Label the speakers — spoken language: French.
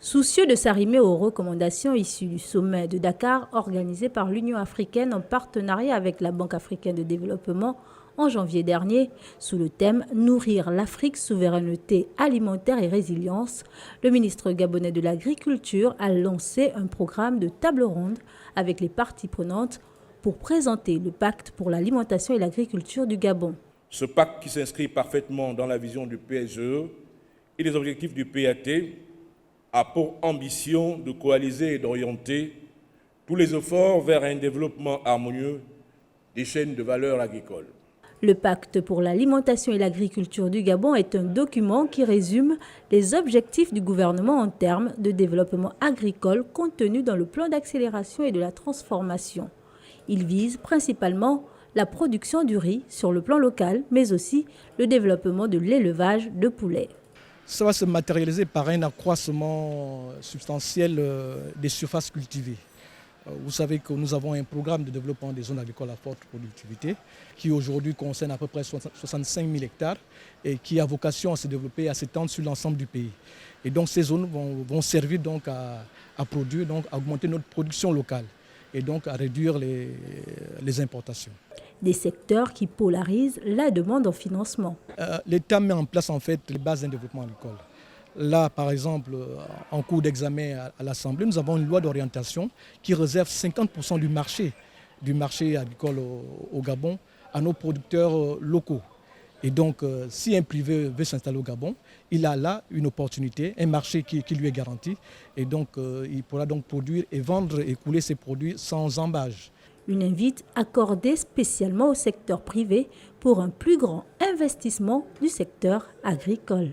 Speaker 1: Soucieux de s'arrimer aux recommandations issues du sommet de Dakar organisé par l'Union africaine en partenariat avec la Banque africaine de développement en janvier dernier, sous le thème « Nourrir l'Afrique, souveraineté alimentaire et résilience », le ministre gabonais de l'Agriculture a lancé un programme de table ronde avec les parties prenantes pour présenter le pacte pour l'alimentation et l'agriculture du Gabon.
Speaker 2: Ce pacte qui s'inscrit parfaitement dans la vision du PSE et les objectifs du PAT a pour ambition de coaliser et d'orienter tous les efforts vers un développement harmonieux des chaînes de valeur agricoles.
Speaker 1: Le pacte pour l'alimentation et l'agriculture du Gabon est un document qui résume les objectifs du gouvernement en termes de développement agricole contenus dans le plan d'accélération et de la transformation. Il vise principalement la production du riz sur le plan local, mais aussi le développement de l'élevage de poulets.
Speaker 3: Ça va se matérialiser par un accroissement substantiel des surfaces cultivées. Vous savez que nous avons un programme de développement des zones agricoles à forte productivité qui aujourd'hui concerne à peu près 65 000 hectares et qui a vocation à se développer et à s'étendre sur l'ensemble du pays. Et donc ces zones vont servir donc à produire, donc à augmenter notre production locale et donc à réduire les importations.
Speaker 1: Des secteurs qui polarisent la demande en financement.
Speaker 3: L'État met en place en fait les bases d'un développement agricole. Là, par exemple, en cours d'examen à l'Assemblée, nous avons une loi d'orientation qui réserve 50% du marché agricole au Gabon à nos producteurs locaux. Et donc, si un privé veut s'installer au Gabon, il a là une opportunité, un marché qui lui est garanti. Et donc, il pourra donc produire et vendre et écouler ses produits sans embâge.
Speaker 1: Une invite accordée spécialement au secteur privé pour un plus grand investissement du secteur agricole.